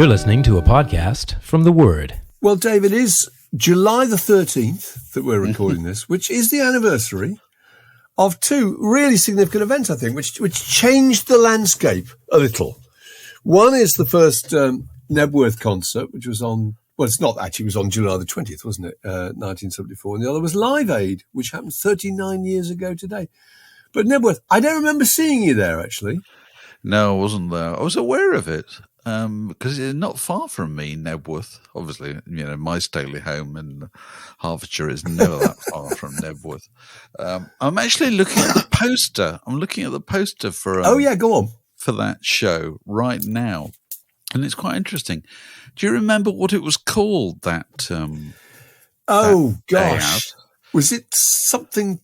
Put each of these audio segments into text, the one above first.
You're listening to a podcast from The Word. Well, Dave, it is July the 13th that we're recording this, which is the anniversary of two really significant events, I think, which changed the landscape a little. One is the first Knebworth concert, which was on, well, it's not actually, it was on July the 20th, wasn't it, 1974. And the other was Live Aid, which happened 39 years ago today. But Knebworth, I don't remember seeing you there, actually. No, I wasn't there. I was aware of it because it's not far from me, Knebworth. Obviously, you know, my stately home in Hertfordshire is never that far from Knebworth. I'm actually looking at the poster. I'm looking at the poster for go on, for that show right now, and it's quite interesting. Do you remember what it was called? That gosh. Was it something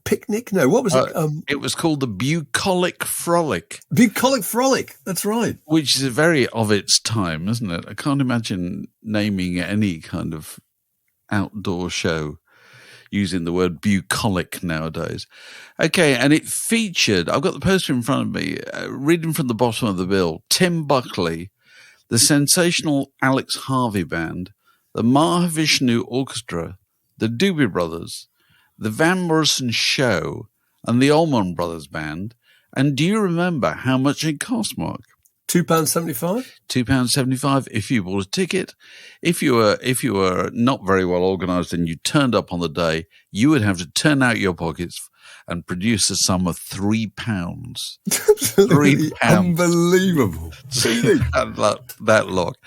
picnic? No, what was it? It was called the Bucolic Frolic. Bucolic Frolic, that's right. Which is very of its time, isn't it? I can't imagine naming any kind of outdoor show using the word bucolic nowadays. Okay, and it featured, I've got the poster in front of me, reading from the bottom of the bill, Tim Buckley, the sensational Harvey Band, the Mahavishnu Orchestra, the Doobie Brothers, the Van Morrison Show, and the Allman Brothers Band. And do you remember how much it cost, Mark? £2.75? £2.75 if you bought a ticket. If you were not very well organised and you turned up on the day, you would have to turn out your pockets and produce a sum of £3. Absolutely unbelievable. that lot.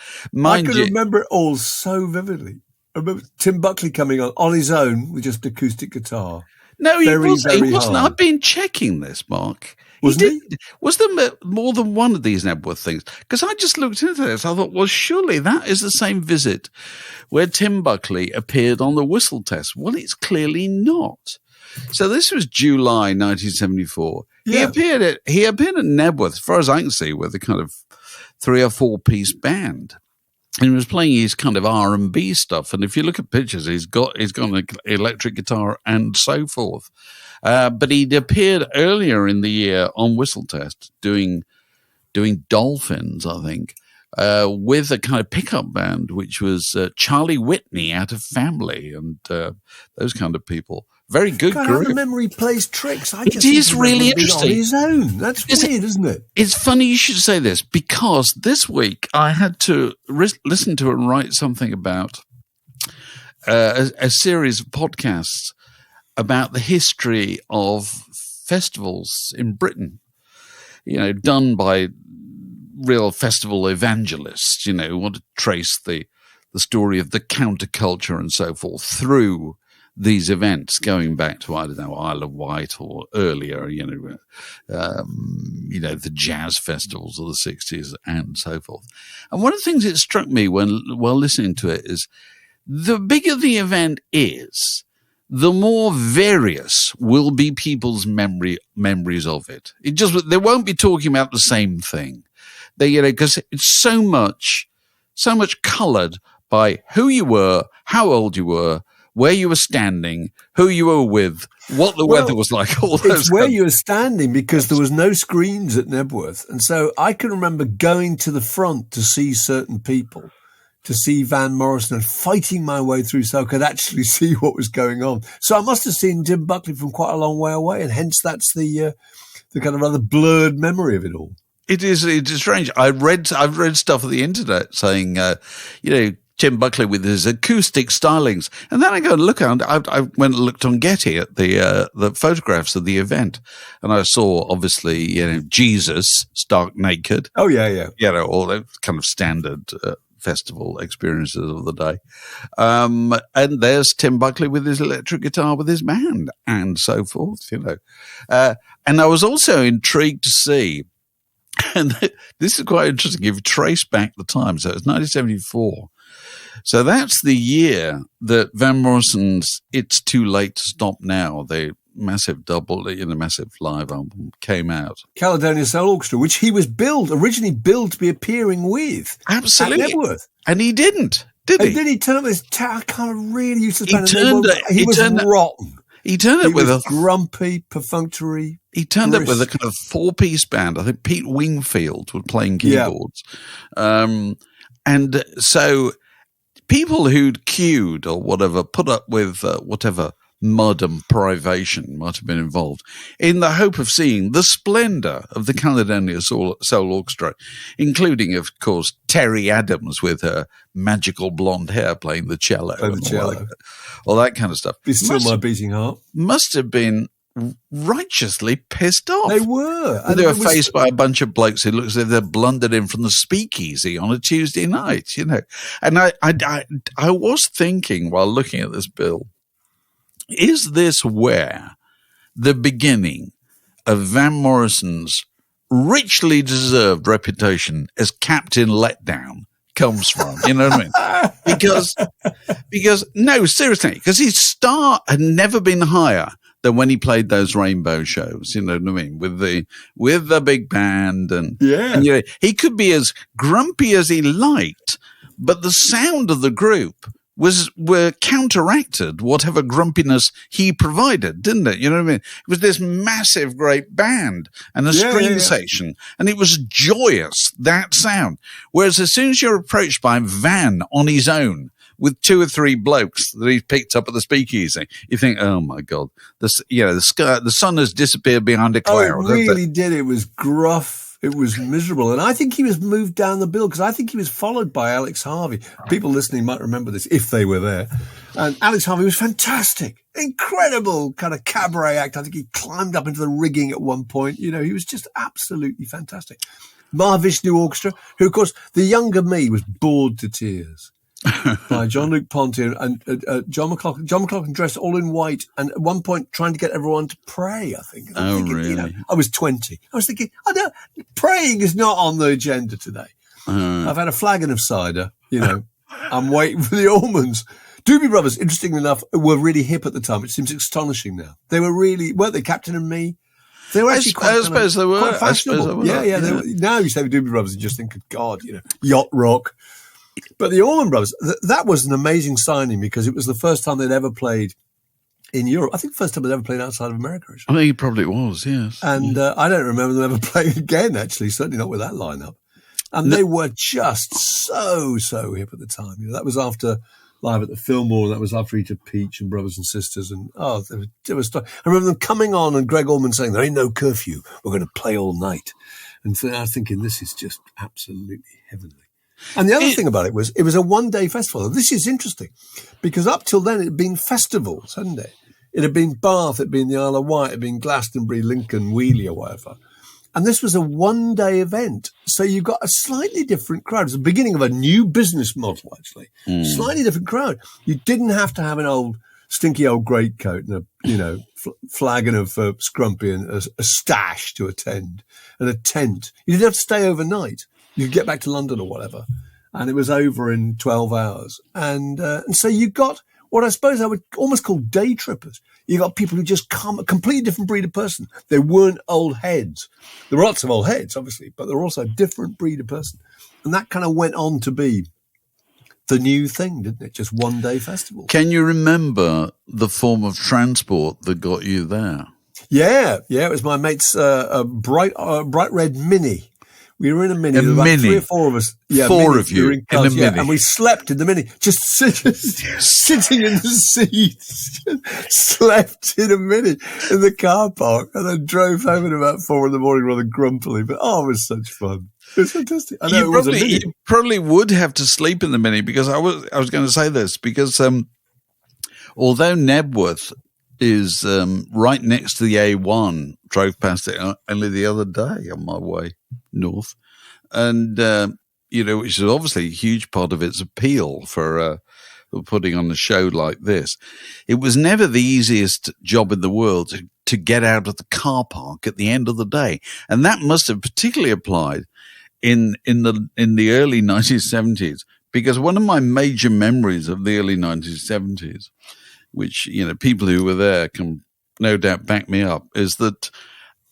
I can remember it all so vividly. I remember Tim Buckley coming on his own with just acoustic guitar. No, he wasn't. Hard. I've been checking this, Mark. Wasn't he? Was there more than one of these Knebworth things? Because I just looked into this. I thought, well, surely that is the same visit where Tim Buckley appeared on the whistle test. Well, it's clearly not. So this was July 1974. Yeah. He appeared at Knebworth, as far as I can see, with a kind of 3 or 4 piece band. And he was playing his kind of R&B stuff. And if you look at pictures, he's got an electric guitar and so forth. But he'd appeared earlier in the year on Whistle Test doing Dolphins, I think, with a kind of pickup band, which was Charlie Whitney out of Family and those kind of people. Very good group. How the memory plays tricks. It is really interesting. On his own. That's weird, isn't it? It's funny you should say this because this week I had to listen to and write something about a series of podcasts about the history of festivals in Britain, you know, done by real festival evangelists, you know, who want to trace the story of the counterculture and so forth through these events going back to, I don't know, Isle of Wight or earlier, the jazz festivals of the 60s and so forth. And one of the things that struck me while listening to it is the bigger the event is, the more various will be people's memories of it. They won't be talking about the same thing. Because it's so much coloured by who you were, how old you were, where you were standing, who you were with, what the weather was like, all those. It's where you were standing because there was no screens at Knebworth. And so I can remember going to the front to see certain people, to see Van Morrison and fighting my way through so I could actually see what was going on. So I must have seen Tim Buckley from quite a long way away. And hence that's the kind of rather blurred memory of it all. It is strange. I've read stuff on the internet saying, Tim Buckley with his acoustic stylings. And then I go and look around. I went and looked on Getty at the photographs of the event. And I saw, obviously, Jesus stark naked. Oh, yeah. All those kind of standard festival experiences of the day. And there's Tim Buckley with his electric guitar with his band and so forth, And I was also intrigued to see, and this is quite interesting, if you trace back the time. So it's 1974. So that's the year that Van Morrison's It's Too Late to Stop Now, the massive massive live album, came out. Caledonia Soul Orchestra, which he was originally billed to be appearing with. Absolutely. At Knebworth. And he didn't, did he? And then he turned up with his kind of really useless band. He was rotten. He turned up with a grumpy, perfunctory. He turned up with a kind of 4-piece band. I think Pete Wingfield was playing keyboards. And so people who'd queued or whatever put up with whatever mud and privation might have been involved in the hope of seeing the splendor of the Caledonia Soul Orchestra, including, of course, Terry Adams with her magical blonde hair playing the cello. All that kind of stuff. Be Still My Beating Heart. Must have been righteously pissed off. They were. And they were faced by a bunch of blokes who looked as if they'd blundered in from the speakeasy on a Tuesday night, you know. And I was thinking while looking at this bill, is this where the beginning of Van Morrison's richly deserved reputation as Captain Letdown comes from? You know what I mean? Because no, seriously, because his star had never been higher than when he played those rainbow shows. You know what I mean? With the big band and you know, he could be as grumpy as he liked, but the sound of the group were counteracted whatever grumpiness he provided, didn't it? You know what I mean? It was this massive, great band and a string section, and it was joyous, that sound. Whereas as soon as you're approached by Van on his own with 2 or 3 blokes that he's picked up at the speakeasy, you think, oh my God, the sun has disappeared behind a cloud. Oh, it really did. It was gruff. It was miserable. And I think he was moved down the bill because I think he was followed by Alex Harvey. People listening might remember this if they were there. And Alex Harvey was fantastic. Incredible kind of cabaret act. I think he climbed up into the rigging at one point. You know, he was just absolutely fantastic. Mahavishnu Orchestra, who, of course, the younger me was bored to tears by Jean-Luc Ponty and John McLaughlin. John McLaughlin dressed all in white and at one point trying to get everyone to pray, I think. Really? You know, I was 20. I was thinking, praying is not on the agenda today. I've had a flagon of cider, you know. I'm waiting for the Allmans. Doobie Brothers, interestingly enough, were really hip at the time. It seems astonishing now. They were really, weren't they, Captain and Me? They were actually quite fashionable. Yeah. Now you say the Doobie Brothers and just think, God, you know, yacht rock. But the Allman Brothers, that was an amazing signing because it was the first time they'd ever played in Europe. I think the first time they'd ever played outside of America. Actually. I think it probably was, yes. And I don't remember them ever playing again, actually, certainly not with that lineup. And they were just so hip at the time. You know, that was after Live at the Fillmore. That was after Eat a Peach and Brothers and Sisters. And, they were I remember them coming on and Greg Allman saying, there ain't no curfew. We're going to play all night. And I was thinking, this is just absolutely heavenly. And the other thing about it was a one-day festival. This is interesting because up till then it had been festivals, hadn't it? It had been Bath, it had been the Isle of Wight, it had been Glastonbury, Lincoln, Wheelie or whatever. And this was a one-day event. So you got a slightly different crowd. It was the beginning of a new business model, actually. Slightly different crowd. You didn't have to have an stinky old greatcoat and a, flagon of scrumpy and a stash to attend and a tent. You didn't have to stay overnight. You could get back to London or whatever. And it was over in 12 hours. And so you got what I suppose I would almost call day trippers. You got people who just come, a completely different breed of person. They weren't old heads. There were lots of old heads, obviously, but they were also a different breed of person. And that kind of went on to be the new thing, didn't it? Just one day festival. Can you remember the form of transport that got you there? Yeah. It was my mate's bright red Mini. We were in a Mini. There were about 3 or 4 of us. Yeah, four of you in a Mini. And we slept in the Mini, just sitting in the seats. Slept in a Mini in the car park and then drove home at about 4 in the morning rather grumpily. But it was such fun. It was fantastic. I know you probably would have to sleep in the Mini because I was going to say this because although Knebworth is right next to the A1, drove past it only the other day on my way north, and which is obviously a huge part of its appeal for putting on a show like this. It was never the easiest job in the world to get out of the car park at the end of the day, and that must have particularly applied in the early 1970s, because one of my major memories of the early 1970s, which people who were there can no doubt back me up, is that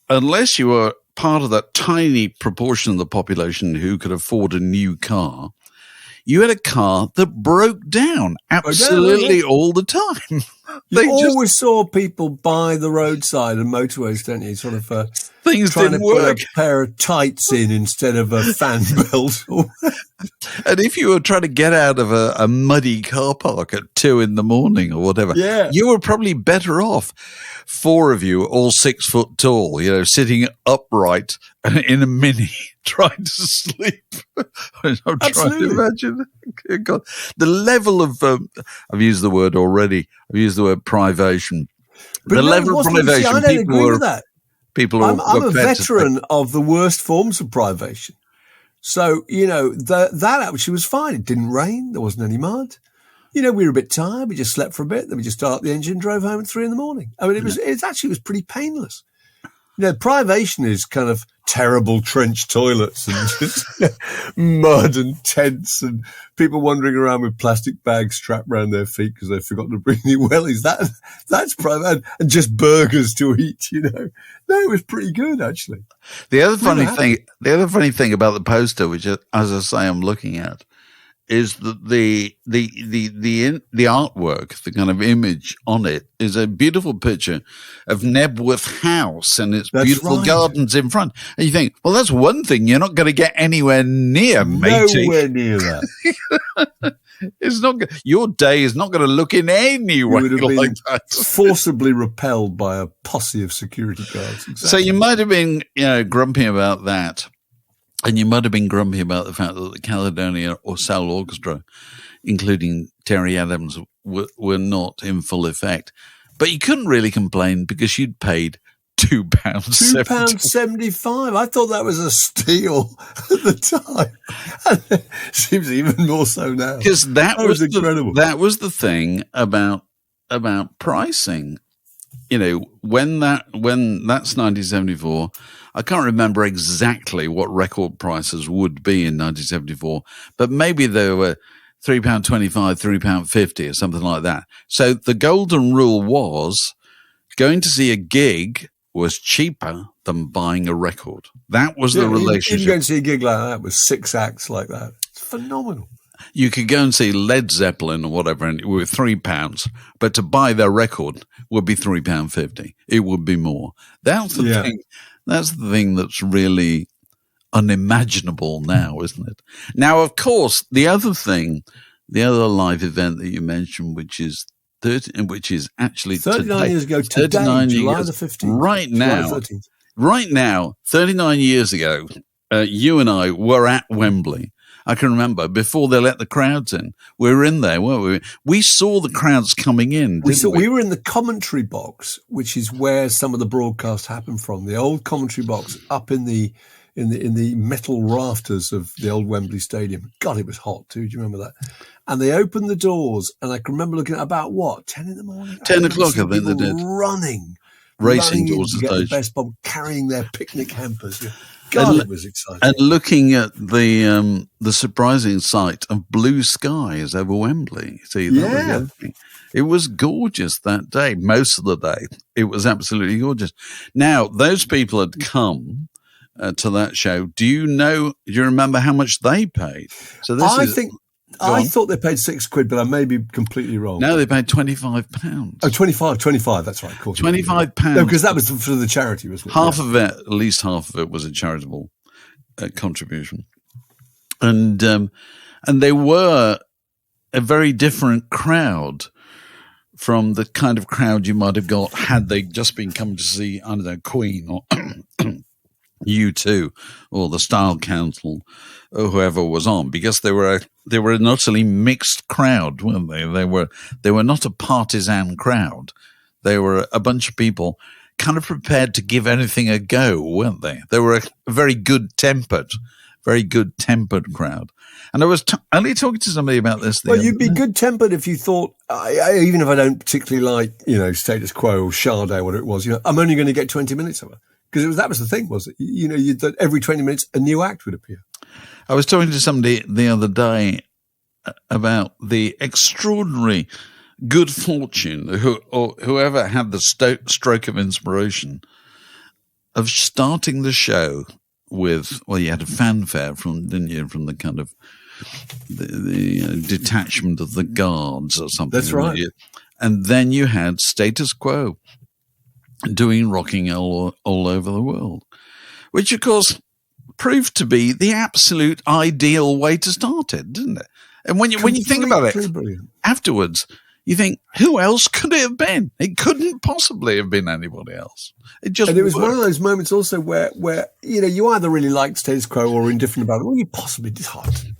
unless you were part of that tiny proportion of the population who could afford a new car, you had a car that broke down absolutely all the time. You always saw people by the roadside and motorways, don't you? Sort of Things trying to didn't put work. a pair of tights in instead of a fan belt. And if you were trying to get out of a muddy car park at 2 a.m. or whatever, Yeah. you were probably better off. 4 of you, all 6 foot tall, sitting upright in a Mini, trying to sleep. I'm trying to imagine. God, the level of, I've used the word already, I've used the word privation. But the level of privation, I don't agree with that. I'm a veteran of the worst forms of privation. So, that actually was fine. It didn't rain. There wasn't any mud. We were a bit tired. We just slept for a bit. Then we just started the engine and drove home at 3 a.m. I mean, it was pretty painless. Privation is kind of terrible trench toilets and just mud and tents and people wandering around with plastic bags strapped around their feet because they've forgotten to bring any wellies. That's private, and just burgers to eat. No, it was pretty good actually. The other funny thing about the poster, which, as I say, I'm looking at, is that the artwork, the kind of image on it, is a beautiful picture of Knebworth House and its beautiful gardens in front. And you think, well, that's one thing you're not going to get anywhere near, matey. Nowhere near that. It's not. Your day is not going to look in any way like that. Forcibly repelled by a posse of security guards. Exactly. So you might have been, grumpy about that. And you might have been grumpy about the fact that the Caledonia or Soul Orchestra, including Terry Adams, were not in full effect. But you couldn't really complain because you'd paid £2.70. £2.75. I thought that was a steal at the time. Seems even more so now. Because that was incredible. That was the thing about pricing. When that's 1974. I can't remember exactly what record prices would be in 1974, but maybe they were £3.25, £3.50 or something like that. So the golden rule was going to see a gig was cheaper than buying a record. That was the relationship. You can go and see a gig like that with 6 acts like that. It's phenomenal. You could go and see Led Zeppelin or whatever, and it would be £3, but to buy their record would be £3.50. It would be more. That's the thing. That's the thing that's really unimaginable now, isn't it? Now, of course, the other live event that you mentioned, which is actually 39 years ago today, July the 15th. Right now, 39 years ago, you and I were at Wembley. I can remember before they let the crowds in. We were in there, weren't we? We saw the crowds coming in. We were in the commentary box, which is where some of the broadcasts happened from. The old commentary box up in the metal rafters of the old Wembley Stadium. God, it was hot too. Do you remember that? And they opened the doors, and I can remember looking at about 10 in the morning? 10 o'clock, I think they did. Racing towards the stage. The best bob, carrying their picnic hampers. God, it was exciting. And looking at the surprising sight of blue skies over Wembley. See, that was it was gorgeous that day. Most of the day, it was absolutely gorgeous. Now, those people had come to that show. Do you remember how much they paid? So I thought they paid £6, but I may be completely wrong. No, they paid £25. Oh, 25, that's right. Of course. £25. No, because that was for the charity, wasn't it? At least half of it was a charitable contribution. And they were a very different crowd from the kind of crowd you might have got had they just been coming to see, I don't know, Queen or U2 or the Style Council or whoever was on, because they were an utterly mixed crowd, weren't they? They were not a partisan crowd. They were a bunch of people kind of prepared to give anything a go, weren't they? They were a very good-tempered crowd. And I was only talking to somebody about this. Well, you'd be good-tempered if you thought, even if I don't particularly like, Status Quo or Sade, whatever it was, I'm only going to get 20 minutes of it. Because that was the thing, was it? That every 20 minutes a new act would appear. I was talking to somebody the other day about the extraordinary good fortune whoever had the stroke of inspiration of starting the show with, you had a fanfare from the kind of the detachment of the guards or something. That's right. And then you had Status Quo. doing rocking all over the world, which, of course, proved to be the absolute ideal way to start it, didn't it? And when you think about it, brilliant. Afterwards, you think, who else could it have been? It couldn't possibly have been anybody else. It was one of those moments also where you either really liked Status Quo or were indifferent about it, or you possibly dislike them.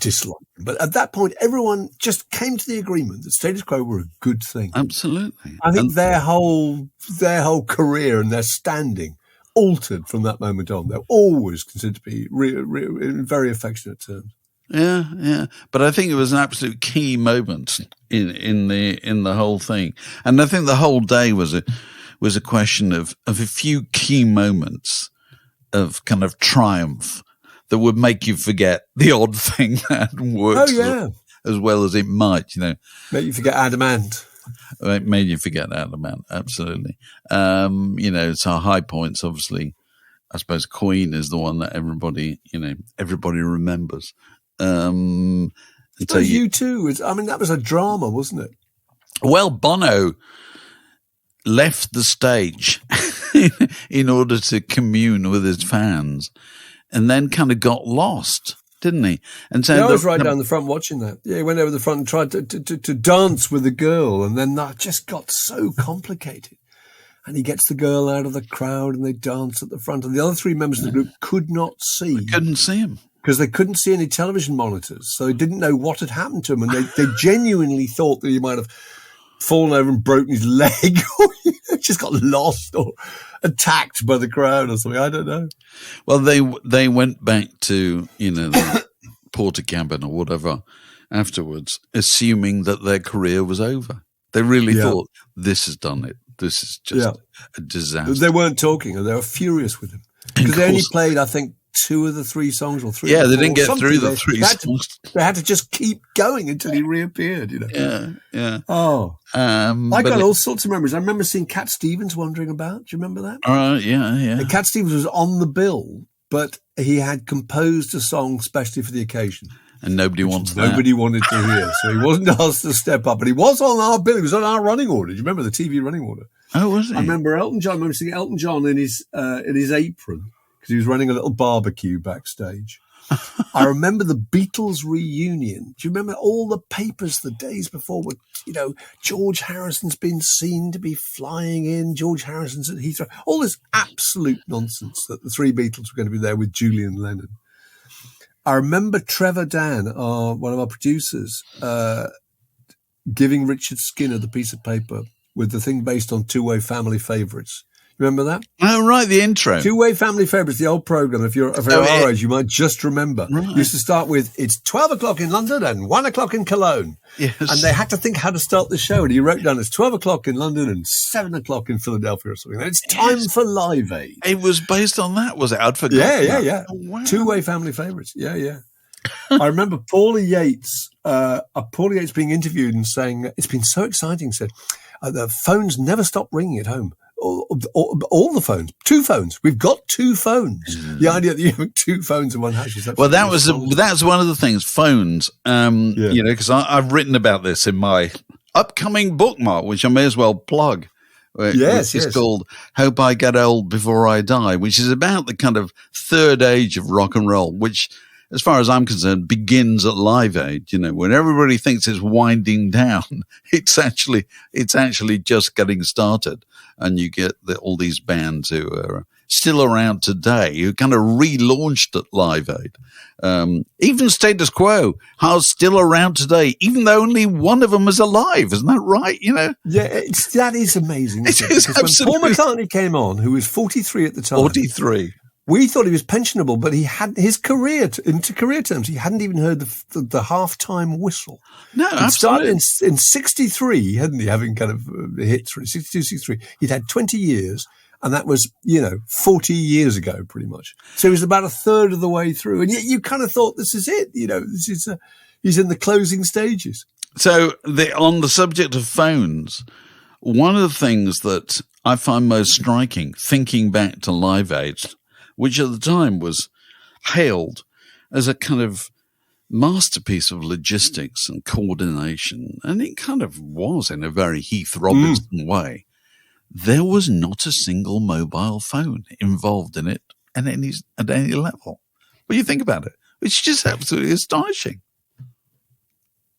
But at that point, everyone just came to the agreement that Status Quo were a good thing. Absolutely. I think their whole career and their standing altered from that moment on. They're always considered to be in very affectionate terms. Yeah. But I think it was an absolute key moment in the whole thing. And I think the whole day was a question of a few key moments of kind of triumph that would make you forget the odd thing that hadn't worked as well as it might, Make you forget Adamant. It made you forget Adamant, absolutely. It's our high points, obviously. I suppose Queen is the one that everybody remembers. So U2 that was a drama, wasn't it? Well, Bono left the stage in order to commune with his fans, and then kind of got lost, didn't he? And so I was right down the front watching that. Yeah, he went over the front and tried to dance with the girl, and then that just got so complicated. And he gets the girl out of the crowd, and they dance at the front, and the other three members of the group could not see. Couldn't see him. Because they couldn't see any television monitors, so they didn't know what had happened to him, and they genuinely thought that he might have fallen over and broken his leg, or just got lost, or attacked by the crowd, or something. I don't know. Well, they went back to the porter cabin or whatever afterwards, assuming that their career was over. They really thought, this has done it. This is just a disaster. They weren't talking, and they were furious with him because they only played, I think, 2 of the 3 songs or 3. Yeah, they didn't get through the 3 songs. They had to just keep going until he reappeared. Yeah. Oh, I got all sorts of memories. I remember seeing Cat Stevens wandering about. Do you remember that? Yeah. And Cat Stevens was on the bill, but he had composed a song specially for the occasion. And nobody wanted to hear, so he wasn't asked to step up. But he was on our bill. He was on our running order. Do you remember the TV running order? Oh, was he? I remember Elton John. I remember seeing Elton John in his apron because he was running a little barbecue backstage. I remember the Beatles reunion. Do you remember all the papers the days before were, George Harrison's been seen to be flying in, George Harrison's at Heathrow, all this absolute nonsense that the 3 Beatles were going to be there with Julian Lennon. I remember Trevor Dan, one of our producers, giving Richard Skinner the piece of paper with the thing based on Two-Way Family Favourites. Remember that? Oh, right, the intro. Two-Way Family Favourites, the old programme. If you're our age, you might just remember. Right. Used to start with, it's 12 o'clock in London and 1 o'clock in Cologne. Yes. And they had to think how to start the show. And he wrote down, it's 12 o'clock in London and 7 o'clock in Philadelphia or something. And it's time for Live Aid. It was based on that, was it? I'd forgotten. Yeah. Oh, wow. Two-Way Family Favourites. Yeah. I remember Paulie Yates being interviewed and saying, it's been so exciting, said, the phones never stop ringing at home. All the phones, 2 phones. We've got 2 phones. The idea that you have 2 phones in one house. That's one of the things. Phones, because I've written about this in my upcoming bookmark, which I may as well plug. It's called "Hope I Get Old Before I Die," which is about the kind of third age of rock and roll, which, as far as I'm concerned, begins at Live Aid. When everybody thinks it's winding down, it's actually just getting started. And you get all these bands who are still around today, who kind of relaunched at Live Aid. Even Status Quo are still around today, even though only one of them is alive. Isn't that right? Yeah, that is amazing. It is absolutely. When Paul McCartney came on, who was 43 at the time. 43. We thought he was pensionable, but he had his career, into career terms, he hadn't even heard the halftime whistle. No, absolutely. It started in 63, hadn't he, having kind of hits, 62, 63. He'd had 20 years, and that was, 40 years ago, pretty much. So he was about a third of the way through. And yet you kind of thought, this is it, he's in the closing stages. So on the subject of phones, one of the things that I find most striking, thinking back to Live Aid, which at the time was hailed as a kind of masterpiece of logistics and coordination. And it kind of was in a very Heath Robinson way. there was not a single mobile phone involved in it at any level. What do you think about it? It's just absolutely astonishing.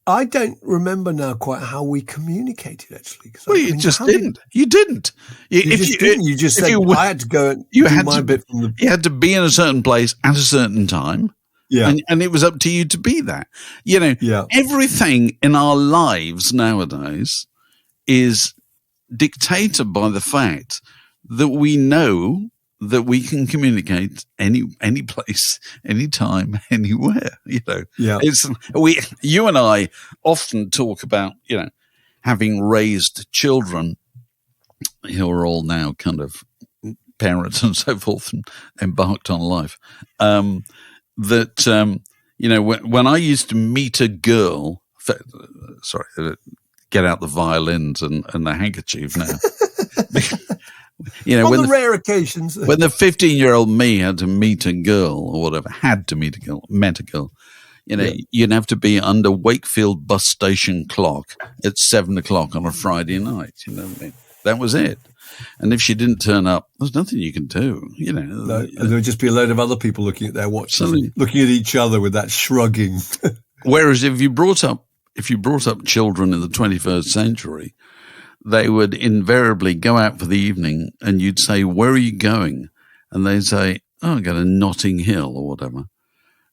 I don't remember now quite how we communicated, actually. Well, you just didn't. You didn't. You just said, I had to go and do my bit from the... You had to be in a certain place at a certain time. Yeah. And it was up to you to be there. You know, everything in our lives nowadays is dictated by the fact that we know that we can communicate any place, anytime, anywhere. You know, you and I often talk about, you know, having raised children who are all now kind of parents and so forth and embarked on life. You know, when I used to meet a girl, get out the violins and the handkerchief now. You know, on the rare occasions when the 15-year-old me had to meet a girl or whatever, met a girl, you know, you'd have to be under Wakefield bus station clock at 7:00 on a Friday night. You know what I mean? That was it. And if she didn't turn up, there's nothing you can do. You know, and there would just be a load of other people looking at their watches, looking at each other with that shrugging. Whereas if you brought up children in the 21st century, they would invariably go out for the evening and you'd say, where are you going? And they'd say, oh, I'm going to Notting Hill or whatever.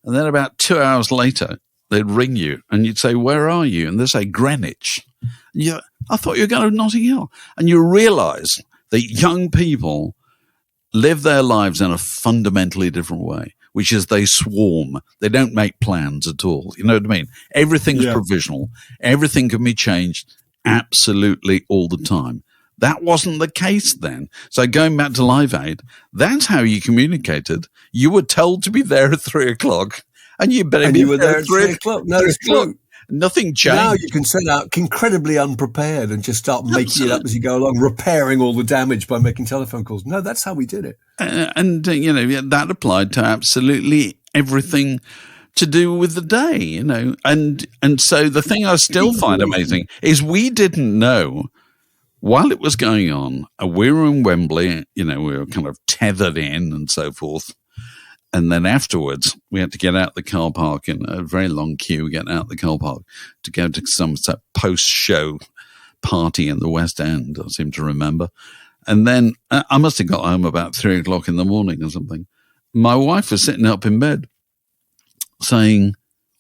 And then about 2 hours later, they'd ring you and you'd say, where are you? And they'd say, Greenwich. And I thought you were going to Notting Hill. And you realize that young people live their lives in a fundamentally different way, which is they swarm. They don't make plans at all. You know what I mean? Everything's provisional. Everything can be changed absolutely all the time. That wasn't the case then. So going back to Live Aid, that's how you communicated. You were told to be there at 3:00 and you better be there at 3:00. No, it's true. Nothing changed. Now you can set out incredibly unprepared and just start making it up as you go along, repairing all the damage by making telephone calls. No, that's how we did it. You know, that applied to absolutely everything to do with the day, you know. And so the thing I still find amazing is we didn't know while it was going on, we were in Wembley, you know, we were kind of tethered in and so forth. And then afterwards, we had to get out the car park in a very long queue, getting out the car park to go to some post-show party in the West End, I seem to remember. And then I must have got home about 3:00 in the morning or something. My wife was sitting up in bed saying,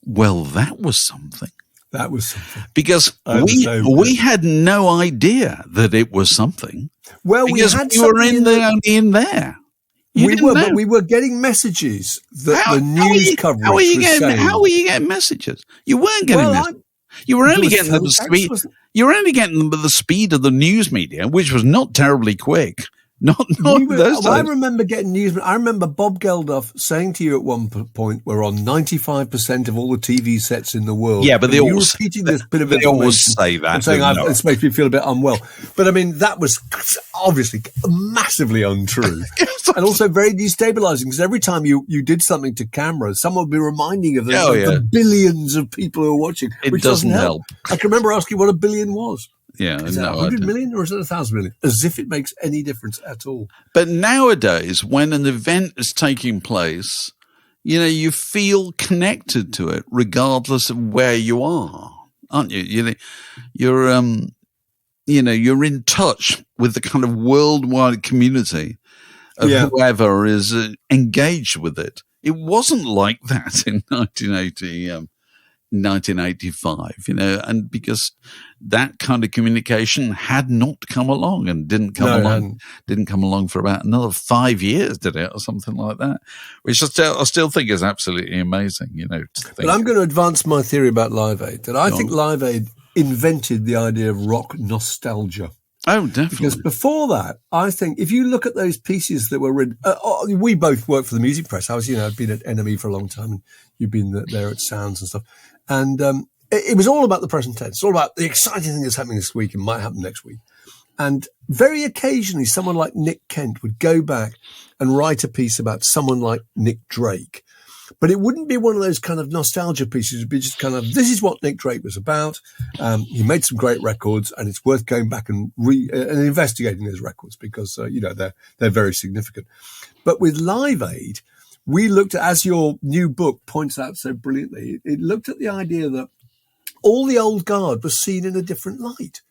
well, that was something. That was something. Because we had no idea that it was something. Well, we were only in there. But we were getting messages that the news coverage was saying. How were you getting messages? You weren't getting messages. You were only getting them at the speed. You were only getting them at the speed of the news media, which was not terribly quick. I remember getting news. I remember Bob Geldof saying to you at one point, we're on 95% of all the TV sets in the world. Yeah, but they always repeating this bit of information. They always say that. I'm saying this makes me feel a bit unwell. But I mean, that was obviously massively untrue. And also very destabilizing, because every time you did something to camera, someone would be reminding you of the billions of people who are watching, which doesn't help. I can remember asking what a billion was. Yeah, is it 100 million or is it 1,000 million? As if it makes any difference at all. But nowadays, when an event is taking place, you know, you feel connected to it regardless of where you are, aren't you? You're in touch with the kind of worldwide community of whoever is engaged with it. It wasn't like that in 1985, you know, and because that kind of communication had not come along and didn't come along for about another 5 years, did it, or something like that, which I still think is absolutely amazing, you know. But I'm going to advance my theory about Live Aid, that I think Live Aid invented the idea of rock nostalgia. Oh, definitely. Because before that, I think if you look at those pieces that were written, we both worked for the music press. I'd been at NME for a long time, and you've been there at Sounds and stuff. And it was all about the present tense. It's all about the exciting thing that's happening this week and might happen next week. And very occasionally, someone like Nick Kent would go back and write a piece about someone like Nick Drake. But it wouldn't be one of those kind of nostalgia pieces. It'd be just kind of, this is what Nick Drake was about. He made some great records, and it's worth going back and investigating those records because, they're very significant. But with Live Aid, we looked at, as your new book points out so brilliantly, it looked at the idea that all the old guard was seen in a different light.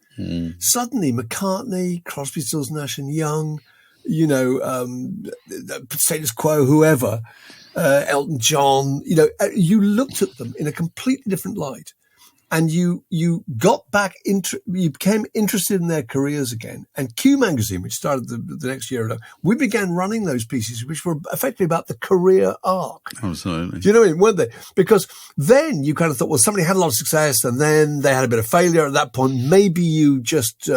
Suddenly, McCartney, Crosby, Stills, Nash and Young, Status Quo, whoever, Elton John, you looked at them in a completely different light. And you got back you became interested in their careers again. And Q Magazine, which started the next year, we began running those pieces, which were effectively about the career arc. Absolutely. Do you know what I mean? Weren't they? Because then you kind of thought, well, somebody had a lot of success and then they had a bit of failure at that point. Maybe you just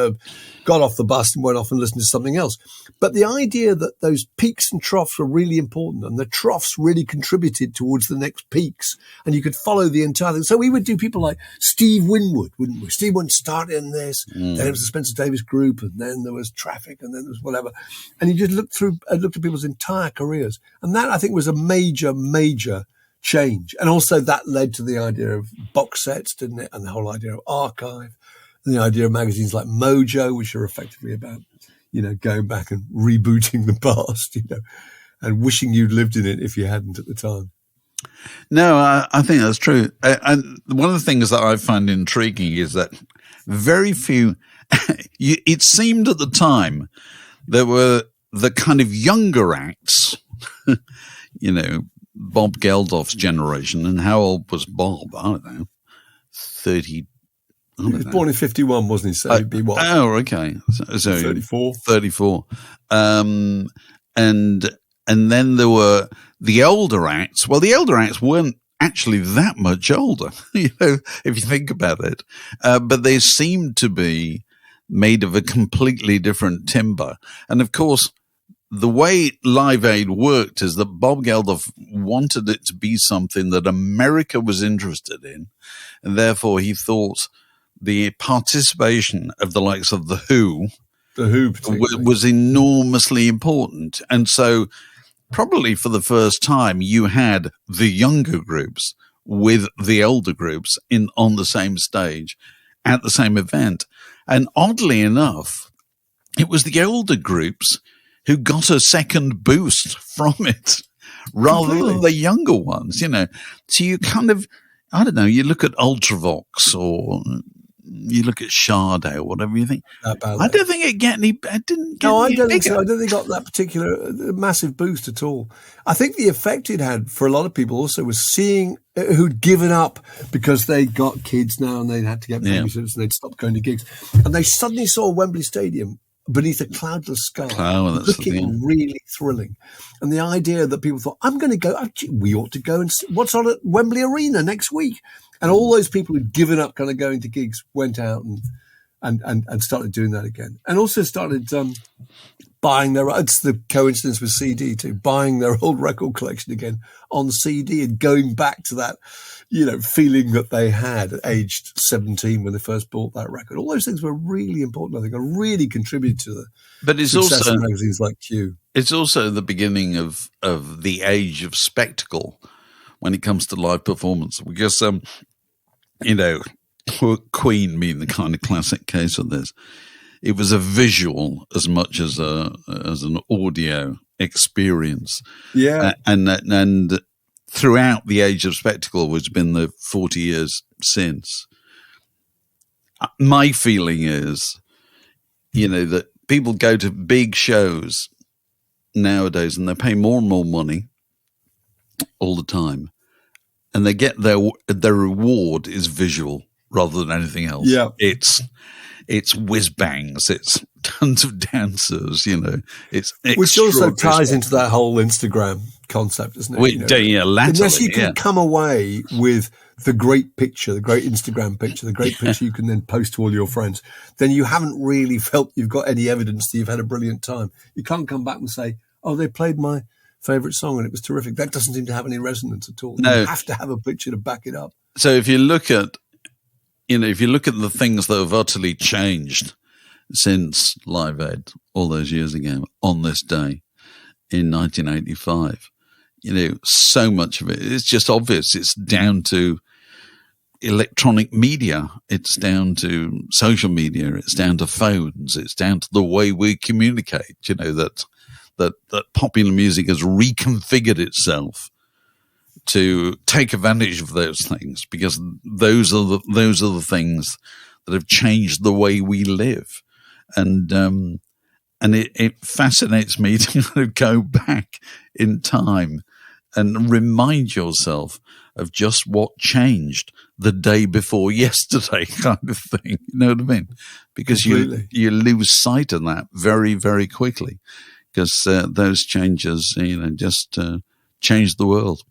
got off the bus and went off and listened to something else. But the idea that those peaks and troughs were really important, and the troughs really contributed towards the next peaks, and you could follow the entire thing. So we would do people like Steve Winwood, wouldn't we? Steve Winwood started in this, then it was the Spencer Davis Group, and then there was Traffic, and then there was whatever. And you just looked at people's entire careers. And that, I think, was a major, major change. And also that led to the idea of box sets, didn't it? And the whole idea of archive, and the idea of magazines like Mojo, which are effectively about, going back and rebooting the past, and wishing you'd lived in it if you hadn't at the time. No, I think that's true. And one of the things that I find intriguing is that very few, it seemed at the time there were the kind of younger acts, Bob Geldof's generation. And how old was Bob? I don't know, 30. He was born in 51, wasn't he? So he'd be what? Oh, okay. So 34. 34. And then there were the older acts. Well, the older acts weren't actually that much older, if you think about it. But they seemed to be made of a completely different timber. And of course, the way Live Aid worked is that Bob Geldof wanted it to be something that America was interested in. And therefore he thought the participation of the likes of The Who was enormously important. And so probably for the first time, you had the younger groups with the older groups on the same stage at the same event. And oddly enough, it was the older groups who got a second boost from it rather than the younger ones, So you kind of, I don't know, you look at Ultravox or you look at Sade or whatever, you think, I don't think it didn't get No, I any don't think bigger. so. I don't think it got that particular massive boost at all. I think the effect it had for a lot of people also was seeing who'd given up because they got kids now and they'd had to get babysitters and they'd stopped going to gigs. And they suddenly saw Wembley Stadium beneath a cloudless sky, looking really thrilling. And the idea that people thought, I'm going to go, we ought to go and see what's on at Wembley Arena next week. And all those people who'd given up kind of going to gigs went out and started doing that again. And also started buying it's the coincidence with CD too, buying their old record collection again on CD and going back to that, feeling that they had at aged 17 when they first bought that record. All those things were really important, I think, and really contributed to the success of magazines like Q. It's also the beginning of the age of spectacle when it comes to live performance, because, Queen being the kind of classic case of this, it was a visual as much as an audio experience. Yeah. And throughout the age of spectacle, which has been the 40 years since, my feeling is, that people go to big shows nowadays and they pay more and more money all the time, and they get their reward is visual rather than anything else. Yeah. It's whiz bangs, it's tons of dancers, it's which also ties into that whole Instagram concept, doesn't it? Unless you can come away with the great picture, the great Instagram picture, the great picture you can then post to all your friends, then you haven't really felt you've got any evidence that you've had a brilliant time. You can't come back and say, oh, they played my favourite song and it was terrific. That doesn't seem to have any resonance at all. No. You have to have a picture to back it up. So if you look at the things that have utterly changed since Live Aid all those years ago on this day in 1985, so much of it, it's just obvious. It's down to electronic media. It's down to social media. It's down to phones. It's down to the way we communicate, that popular music has reconfigured itself to take advantage of those things, because those are the things that have changed the way we live. And it fascinates me to kind of go back in time and remind yourself of just what changed the day before yesterday, kind of thing. You know what I mean? Because you lose sight of that very, very quickly, because those changes, just changed the world.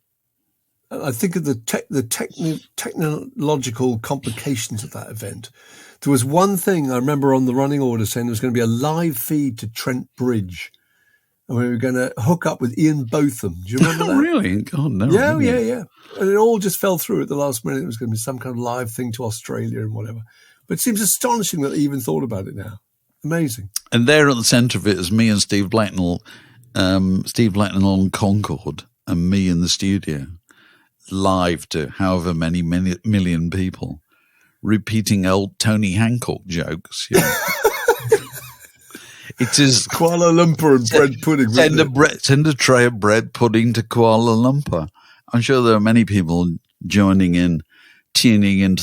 I think of the technological complications of that event. There was one thing I remember on the running order saying there was going to be a live feed to Trent Bridge, and we were going to hook up with Ian Botham. Do you remember that? Really? God, no. Yeah. And it all just fell through at the last minute. It was going to be some kind of live thing to Australia and whatever. But it seems astonishing that they even thought about it now. Amazing. And there at the centre of it is me and Steve Blacknell on Concorde, and me in the studio, live to however many million people, repeating old Tony Hancock jokes. It is Kuala Lumpur and bread pudding. Send a tray of bread pudding to Kuala Lumpur. I'm sure there are many people tuning into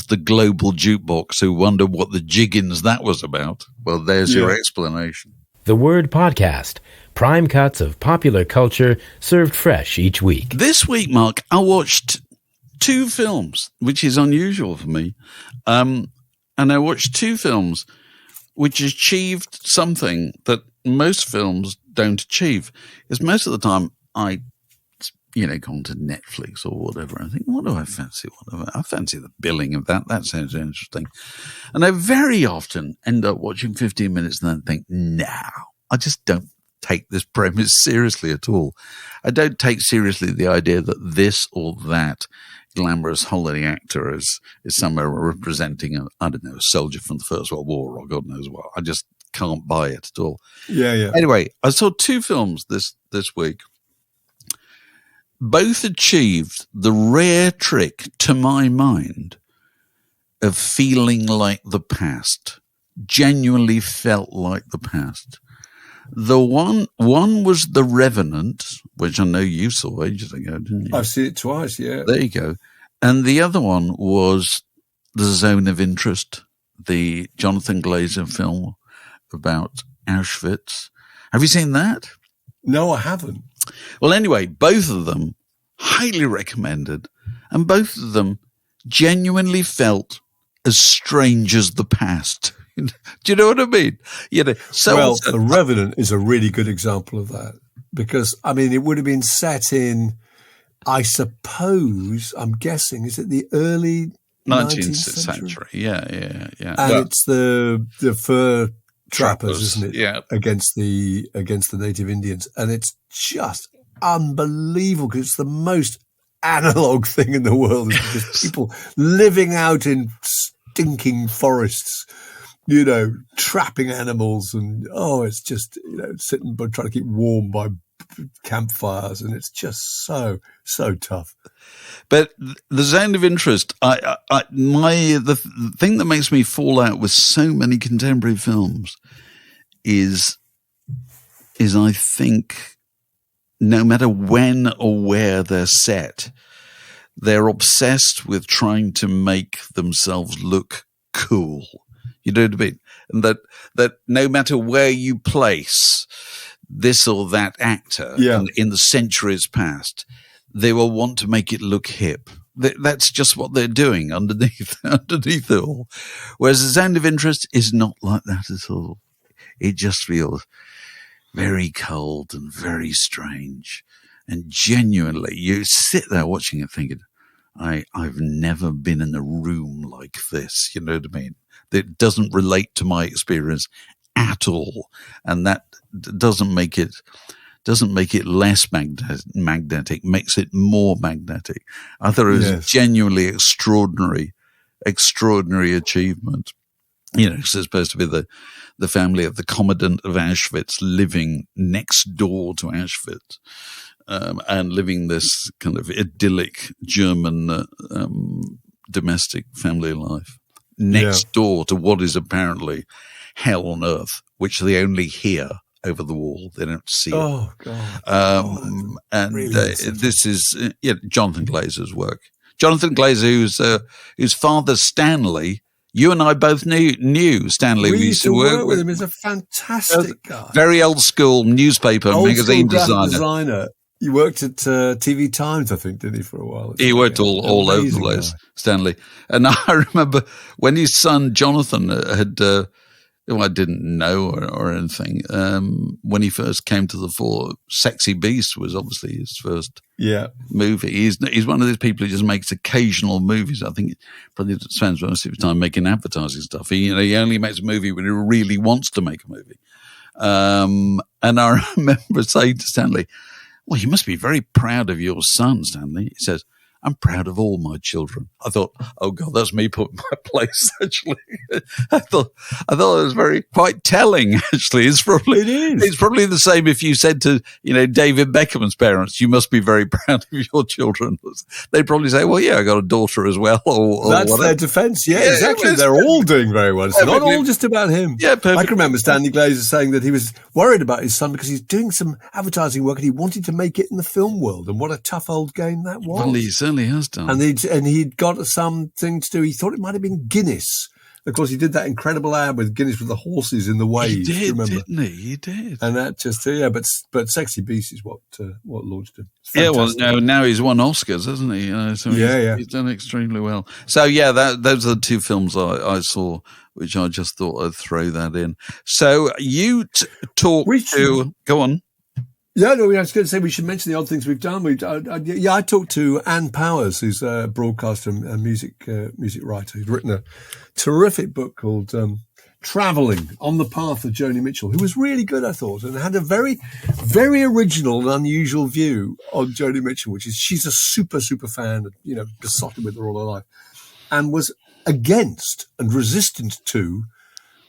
the global jukebox who wonder what the jiggins that was about. Well, there's your explanation. The Word Podcast. Prime cuts of popular culture served fresh each week. This week, Mark, I watched 2 films, which is unusual for me. And I watched 2 films which achieved something that most films don't achieve. Because most of the time I, go onto Netflix or whatever, and I think, what do I fancy? I fancy the billing of that. That sounds interesting. And I very often end up watching 15 minutes and then think, no, I just don't take this premise seriously at all. I don't take seriously the idea that this or that glamorous holiday actor is somewhere representing a soldier from the First World War or God knows what. I just can't buy it at all. Yeah. Anyway, I saw 2 films this week. Both achieved the rare trick, to my mind, of feeling like the past. Genuinely felt like the past. The one was The Revenant, which I know you saw ages ago, didn't you? I've seen it twice, yeah. There you go. And the other one was The Zone of Interest, the Jonathan Glazer film about Auschwitz. Have you seen that? No, I haven't. Well, anyway, both of them highly recommended, and both of them genuinely felt as strange as the past. Do you know what I mean? The Revenant is a really good example of that, because it would have been set in, I suppose, I'm guessing, is it the early 19th century? Yeah. And it's the fur trappers, isn't it? Yeah. Against the native Indians, and it's just unbelievable because it's the most analog thing in the world. It's just people living out in stinking forests, trapping animals, and it's just sitting but trying to keep warm by campfires, and it's just so tough. But The Zone of Interest, the thing that makes me fall out with so many contemporary films is I think no matter when or where they're set, they're obsessed with trying to make themselves look cool. You know what I mean? And that no matter where you place this or that actor in the centuries past, they will want to make it look hip. That's just what they're doing underneath it all. Whereas The Zone of Interest is not like that at all. It just feels very cold and very strange. And genuinely, you sit there watching it thinking, I've never been in a room like this. You know what I mean? It doesn't relate to my experience at all. And that doesn't make it less magnetic, makes it more magnetic. I thought it was a genuinely extraordinary achievement. supposed to be the family of the commandant of Auschwitz living next door to Auschwitz, and living this kind of idyllic German domestic family life next door to what is apparently hell on earth, which they only hear over the wall. They don't see it. Oh, God. This is Jonathan Glazer's work. Jonathan Glazer, whose father, Stanley, you and I both knew Stanley. We used to work with him. He's a fantastic guy. Very old school newspaper magazine designer. He worked at TV Times, I think, didn't he, for a while? He worked all over the place, Stanley. And I remember when his son Jonathan had, I didn't know or anything, when he first came to the fore, Sexy Beast was obviously his first movie. He's one of those people who just makes occasional movies. I think he probably spends most of his time making advertising stuff. He only makes a movie when he really wants to make a movie. And I remember saying to Stanley, well, you must be very proud of your son, Stanley. He says, I'm proud of all my children. I thought, oh God, that's me put in my place, actually. I thought it was quite telling, actually. It's probably the same if you said to, David Beckham's parents, you must be very proud of your children. They'd probably say, well, yeah, I got a daughter as well. Or that's whatever. Their defense. Yeah, exactly. They're all doing very well. It's not all just about him. Yeah, perfect. I can remember Stanley Glazer saying that he was worried about his son because he's doing some advertising work and he wanted to make it in the film world. And what a tough old game that was. Well, he certainly has done. And he'd got something to do. He thought it might have been Guinness. Of course, he did that incredible ad with Guinness with the horses in the waves. He did, remember? Didn't he? He did. And that just, but Sexy Beast is what launched him. Yeah, well, now he's won Oscars, hasn't he? So he's done extremely well. So, those are the two films I saw, which I just thought I'd throw that in. So you go on. Yeah, no, I was going to say we should mention the odd things we've done. I talked to Ann Powers, who's a broadcaster and music writer, who's written a terrific book called Travelling on the Path of Joni Mitchell, who was really good, I thought, and had a very, very original and unusual view on Joni Mitchell, which is she's a super, super fan, besotted with her all her life, and was against and resistant to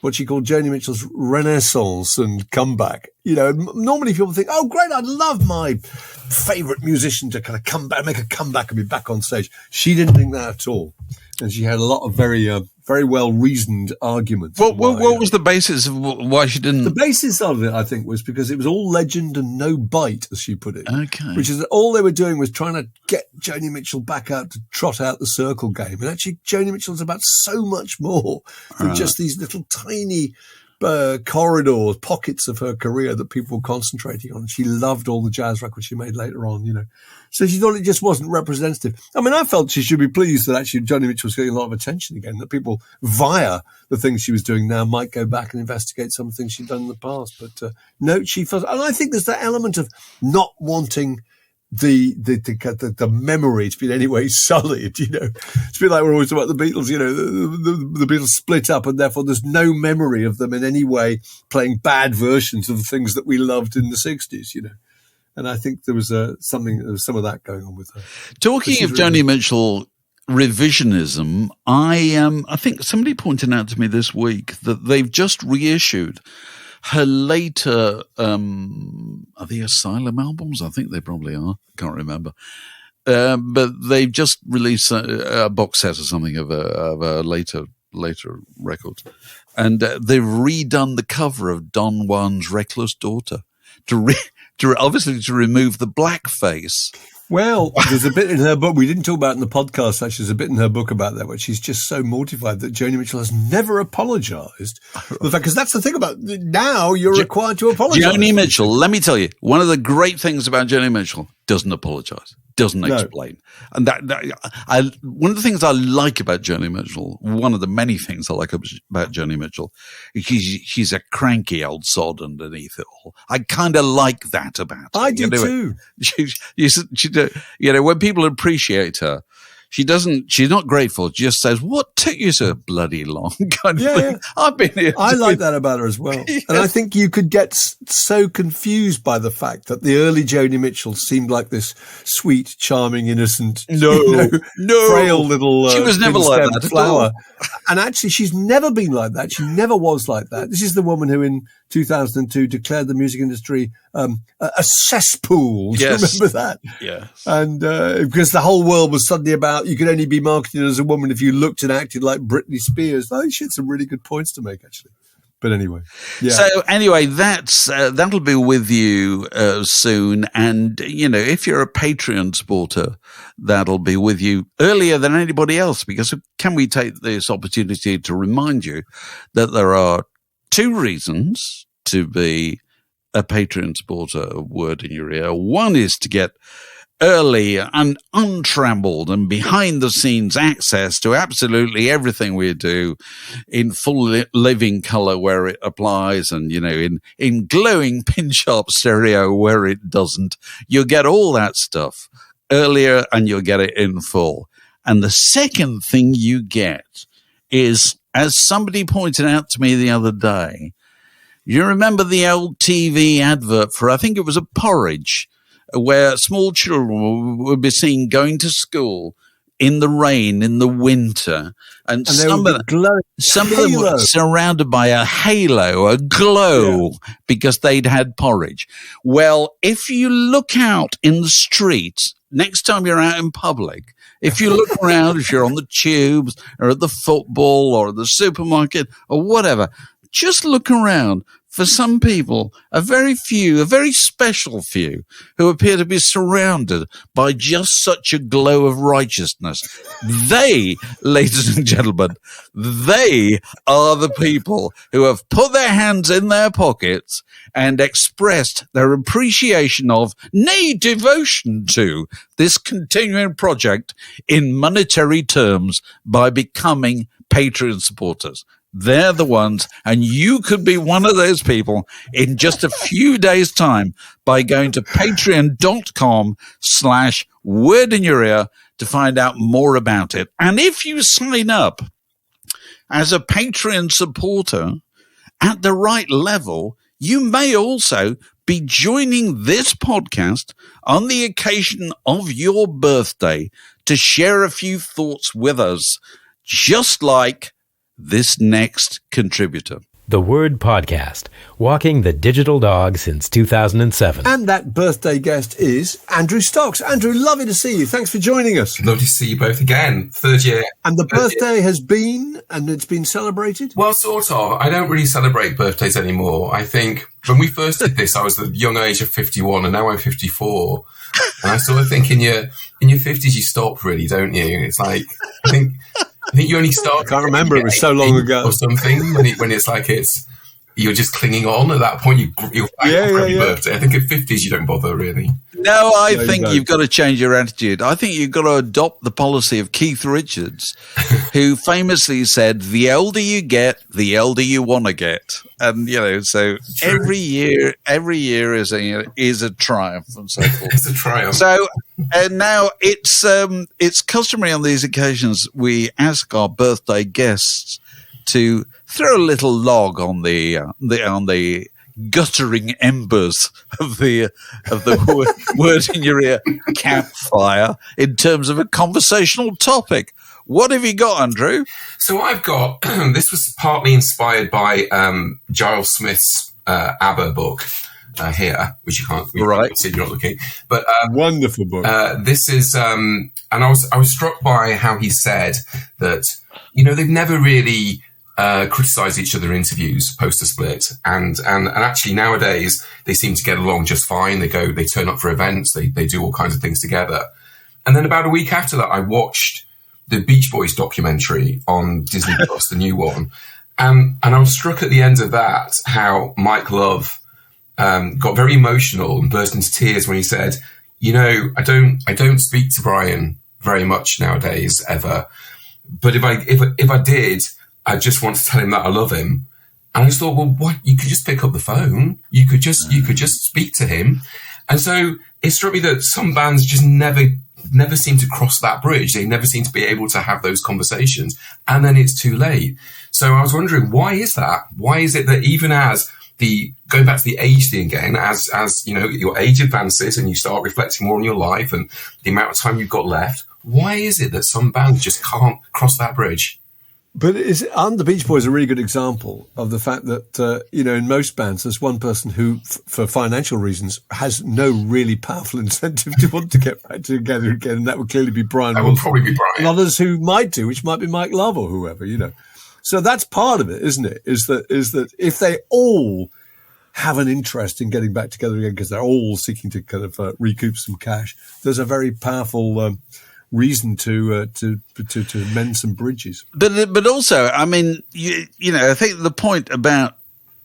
what she called Joni Mitchell's renaissance and comeback. Normally people think, oh, great, I'd love my favourite musician to kind of come back, make a comeback and be back on stage. She didn't think that at all. And she had a lot of very, very well-reasoned arguments. What was the basis of why she didn't? The basis of it, I think, was because it was all legend and no bite, as she put it. Okay. Which is all they were doing was trying to get Joni Mitchell back out to trot out the circle game. And actually, Joni Mitchell's about so much more than just these little tiny corridors, pockets of her career that people were concentrating on. She loved all the jazz records she made later on, So she thought it just wasn't representative. I mean, I felt she should be pleased that actually Joni Mitchell was getting a lot of attention again, that people via the things she was doing now might go back and investigate some things she'd done in the past. But no, she felt, and I think there's that element of not wanting the memory to be in any way sullied, It's a bit like we're always talking about the Beatles, the Beatles split up and therefore there's no memory of them in any way playing bad versions of the things that we loved in the 60s, And I think there was some of that going on with her. Talking of Joni Mitchell revisionism, I think somebody pointed out to me this week that they've just reissued her later, are they Asylum albums? I think they probably are. I can't remember. But they've just released a box set or something of a later record. And they've redone the cover of Don Juan's Reckless Daughter to obviously to remove the blackface. Well, there's a bit in her book, we didn't talk about it in the podcast, actually, there's a bit in her book about that, where she's just so mortified that Joni Mitchell has never apologised. Because that's the thing about now, you're required to apologise. Joni Mitchell, let me tell you, one of the great things about Joni Mitchell, doesn't apologise. Doesn't explain. And one of the things I like about Joni Mitchell, one of the many things I like about Joni Mitchell, she's a cranky old sod underneath it all. I kind of like that about her. I do too. When people appreciate her, She's not grateful. She just says, "What took you so bloody long?" kind of thing. I've been here. I like that about her as well. Yeah. And I think you could get so confused by the fact that the early Joni Mitchell seemed like this sweet, charming, innocent, frail little she was never like that flower. And actually, she's never been like that. She never was like that. This is the woman who in 2002 declared the music industry a cesspool. Do you remember that? Yes. And because the whole world was suddenly about you could only be marketed as a woman if you looked and acted like Britney Spears. I think she had some really good points to make, actually. But anyway, So anyway, that'll be with you soon. And, if you're a Patreon supporter, that'll be with you earlier than anybody else, because can we take this opportunity to remind you that there are 2 reasons to be a Patreon supporter of Word in Your Ear. One is to get early and untrammeled and behind the scenes access to absolutely everything we do in full living color where it applies, and in glowing pin sharp stereo where it doesn't. You'll get all that stuff earlier and you'll get it in full. And the second thing you get is, as somebody pointed out to me the other day, you remember the old TV advert for, I think it was a porridge, where small children would be seen going to school in the rain, in the winter, and some of them were surrounded by a halo, a glow, because they'd had porridge. Well, if you look out in the streets, next time you're out in public, if you look around, if you're on the tubes or at the football or the supermarket or whatever, just look around. For some people, a very special few, who appear to be surrounded by just such a glow of righteousness. They, ladies and gentlemen, they are the people who have put their hands in their pockets and expressed their appreciation of, nay, devotion to, this continuing project in monetary terms by becoming Patreon supporters. They're the ones, and you could be one of those people in just a few days' time by going to patreon.com/word in your ear to find out more about it. And if you sign up as a Patreon supporter at the right level, you may also be joining this podcast on the occasion of your birthday to share a few thoughts with us, just like this next contributor. The Word Podcast, walking the digital dog since 2007. And that birthday guest is Andrew Stocks. Andrew, lovely to see you. Thanks for joining us. Lovely to see you both again. 3rd year. And the birthday has been, and it's been celebrated? Well, sort of. I don't really celebrate birthdays anymore. I think when we first did this, I was the young age of 51, and now I'm 54. And I sort of think in your 50s, you stop really, don't you? It's like, I think you only start. I can't remember. It was so long ago or something. When it's like you're just clinging on. At that point, you're every birthday. I think at 50s you don't bother really. No, I think you've got to change your attitude. I think you've got to adopt the policy of Keith Richards, who famously said, "The older you get, the elder you want to get." And so every year is a triumph and so forth. It's a triumph. So and now it's customary on these occasions we ask our birthday guests to throw a little log on the guttering embers of the word in your ear campfire in terms of a conversational topic. What have you got, Andrew? So I've got, this was partly inspired by Giles Smith's ABBA book here, which you can't see, you're not looking. But wonderful book. This is, and I was struck by how he said that, they've never really criticize each other in interviews post the split, and actually nowadays they seem to get along just fine. They turn up for events, they do all kinds of things together. And then about a week after that, I watched the Beach Boys documentary on Disney Plus, the new one, and I was struck at the end of that how Mike Love got very emotional and burst into tears when he said, I don't speak to Brian very much nowadays ever, but if I did, I just want to tell him that I love him. And I just thought, well, what? You could just pick up the phone. You could just speak to him. And so it struck me that some bands just never never seem to cross that bridge. They never seem to be able to have those conversations, and then it's too late. So I was wondering, why is that? Why is it that even as going back to the age thing again, as you know, your age advances and you start reflecting more on your life and the amount of time you've got left, why is it that some bands just can't cross that bridge? But the Beach Boys are a really good example of the fact that, in most bands, there's one person who, for financial reasons, has no really powerful incentive to want to get back together again, and that would clearly be Brian. That would probably be Brian. And others who might do, which might be Mike Love or whoever, So that's part of it, isn't it? Is that if they all have an interest in getting back together again because they're all seeking to kind of recoup some cash, there's a very powerful reason to mend some bridges. But also, I mean, I think the point about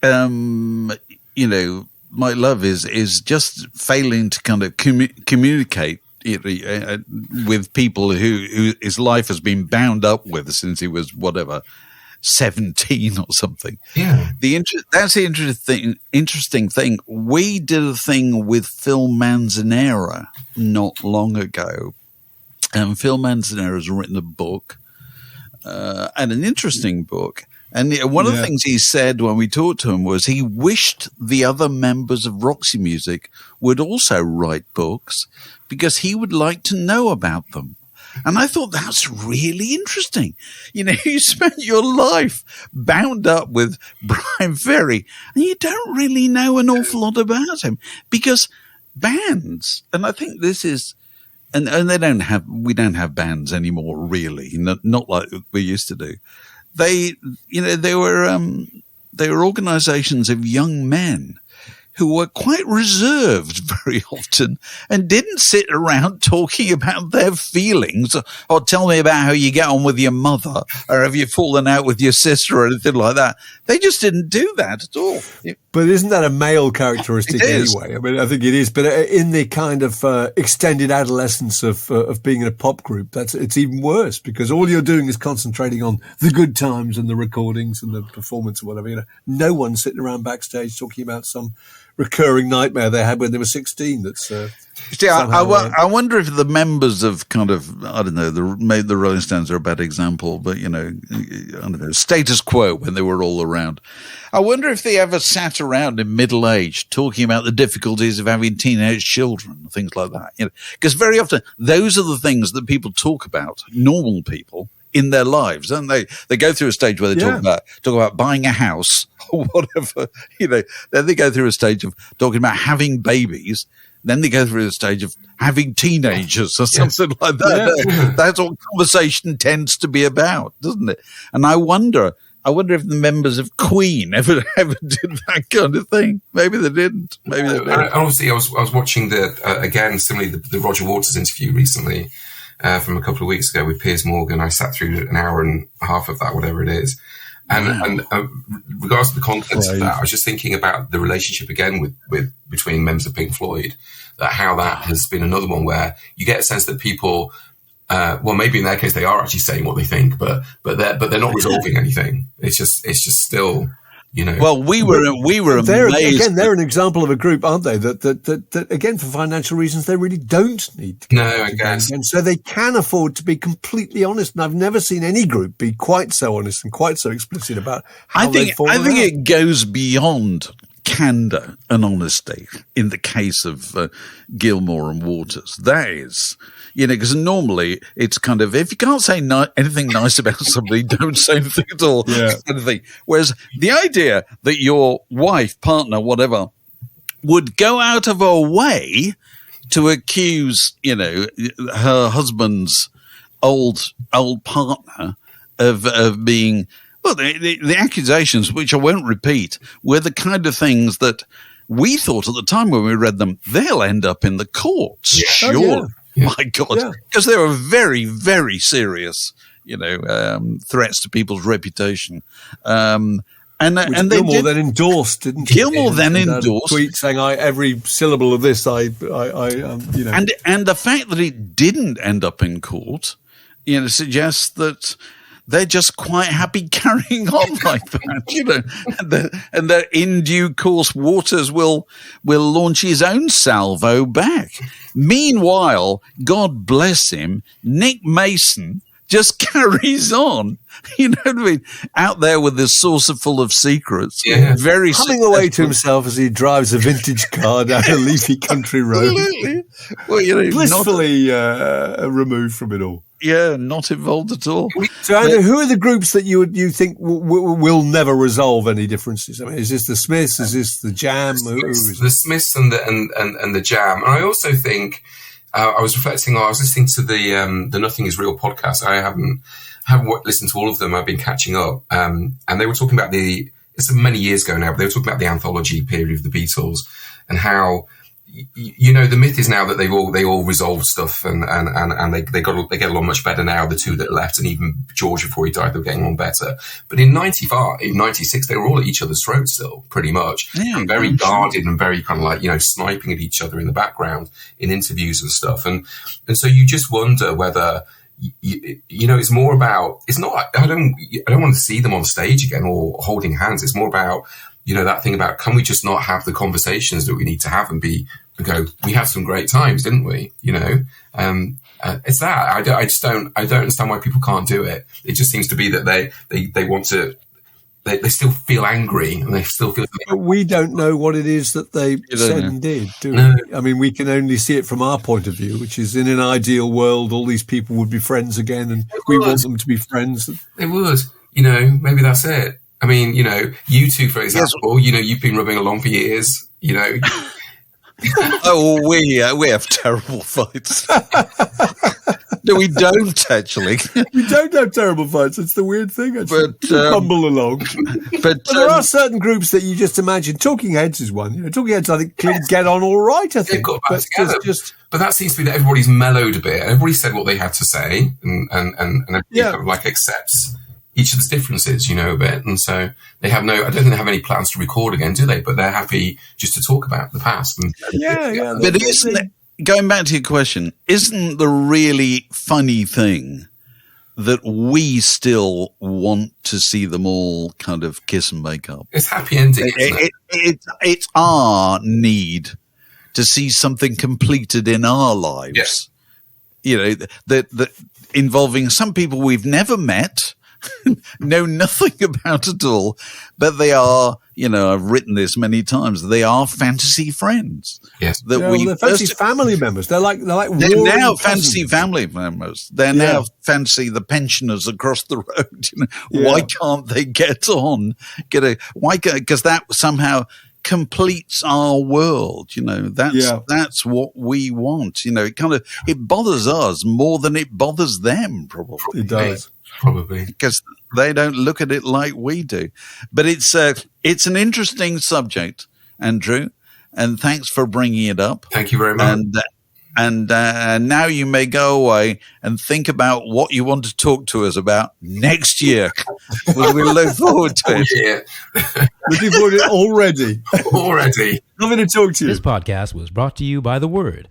Mike Love is just failing to kind of communicate with people who his life has been bound up with since he was 17 or something. Yeah, that's the interesting thing. We did a thing with Phil Manzanera not long ago. Phil Manzanera has written a book, and an interesting book. And one of the things he said when we talked to him was he wished the other members of Roxy Music would also write books because he would like to know about them. And I thought that's really interesting. You spent your life bound up with Brian Ferry and you don't really know an awful lot about him because bands, and I think this is, and we don't have bands anymore, really, not like we used to do. They were organizations of young men who were quite reserved very often and didn't sit around talking about their feelings or tell me about how you get on with your mother or have you fallen out with your sister or anything like that. They just didn't do that at all. But isn't that a male characteristic anyway? I mean, I think it is. But in the kind of extended adolescence of being in a pop group, it's even worse because all you're doing is concentrating on the good times and the recordings and the performance or whatever. No one's sitting around backstage talking about some recurring nightmare they had when they were 16. That's I wonder if the members of kind of, I don't know, the Rolling Stones are a bad example, but I don't know, Status Quo when they were all around. I wonder if they ever sat around in middle age talking about the difficulties of having teenage children, things like that. Because very often those are the things that people talk about, normal people, in their lives, and they go through a stage where they talk about buying a house or whatever, then they go through a stage of talking about having babies, then they go through a stage of having teenagers or something like that. Yeah. That's what conversation tends to be about, doesn't it? And I wonder if the members of Queen ever did that kind of thing. Maybe they didn't. Maybe they didn't. Obviously, I was watching the Roger Waters interview recently, from a couple of weeks ago with Piers Morgan. I sat through an hour and a half of that, whatever it is. And regards to the contents of that, I was just thinking about the relationship again with between members of Pink Floyd, how that has been another one where you get a sense that people, maybe in their case they are actually saying what they think, but they're not resolving anything. It's just still. Well, we were amazed. Again, they're an example of a group, aren't they? That again, for financial reasons, they really don't need to. No, I guess. And so they can afford to be completely honest. And I've never seen any group be quite so honest and quite so explicit about how I think it goes beyond candour and honesty in the case of Gilmour and Waters. That is, because normally it's kind of, if you can't say anything nice about somebody, don't say anything at all. Yeah. Kind of thing. Whereas the idea that your wife, partner, whatever, would go out of her way to accuse, her husband's old partner of being, well, the accusations, which I won't repeat, were the kind of things that we thought at the time when we read them, they'll end up in the courts. Yeah. Sure. Oh, yeah. My God. Because they were very, very serious, threats to people's reputation. And Gilmour then endorsed, didn't he? Gilmour then endorsed. Tweet saying, every syllable of this, And the fact that it didn't end up in court, suggests that they're just quite happy carrying on like that, you know, and that in due course Waters will launch his own salvo back. Meanwhile, God bless him, Nick Mason just carries on, you know what I mean, out there with this saucer full of secrets. Yeah. Very humming away to himself as he drives a vintage car down a leafy country road. Absolutely. Well, you know, blissfully removed from it all. Yeah, not involved at all. So, Andrew, who are the groups that you think will never resolve any differences? I mean, is this the Smiths? Is this the Jam? The Smiths and the Jam. And I also think I was reflecting. I was listening to the Nothing Is Real podcast. I haven't listened to all of them. I've been catching up, and they were talking about it's many years ago now, but they were talking about the anthology period of the Beatles and how. You know, the myth is now that they all resolved stuff and they get along much better now, the two that left, and even George before he died, they were getting on better. But in 95, 96, they were all at each other's throats still, pretty much. Yeah, and very guarded and very kind of like, you know, sniping at each other in the background in interviews and stuff. And so you just wonder whether, you know, it's more about, it's not, I don't want to see them on stage again or holding hands. It's more about, you know, that thing about, can we just not have the conversations that we need to have and go, we had some great times, didn't we? You know, it's that. I just don't understand why people can't do it. It just seems to be that they want to, they still feel angry and they still feel. But we don't know what it is that they said and did, do we? No. I mean, we can only see it from our point of view, which is in an ideal world, all these people would be friends again and we want them to be friends. They would, you know, maybe that's it. I mean, you know, you two, for example, you know, you've been rubbing along for years, you know. Oh, we have terrible fights. No, we don't actually. We don't have terrible fights. It's the weird thing. Actually. But bumble along. But there are certain groups that you just imagine. Talking Heads is one. You know, Talking Heads, I think, can get on all right. I think they've got back together. But that seems to be that everybody's mellowed a bit. Everybody said what they had to say, and everybody kind of like accepts each of the differences, you know, a bit. And so I don't think they have any plans to record again, do they? But they're happy just to talk about the past. And yeah. But isn't it, going back to your question, isn't the really funny thing that we still want to see them all kind of kiss and make up? It's happy ending, isn't it? It's our need to see something completed in our lives. Yeah. You know, that involving some people we've never met, know nothing about at all, but they are, you know, I've written this many times, they are fantasy friends. Yes. They're fantasy family members. They're now fantasy family members. They're now fantasy the pensioners across the road. You know, why can't they get on? Because that somehow completes our world, you know. That's what we want. You know, it bothers us more than it bothers them, probably. It does. Probably because they don't look at it like we do. But it's an interesting subject, Andrew, and thanks for bringing it up. Thank you very much. And now you may go away and think about what you want to talk to us about next year. We look forward to it. Looking forward to it already. Already. Lovely to talk to you. This podcast was brought to you by The Word.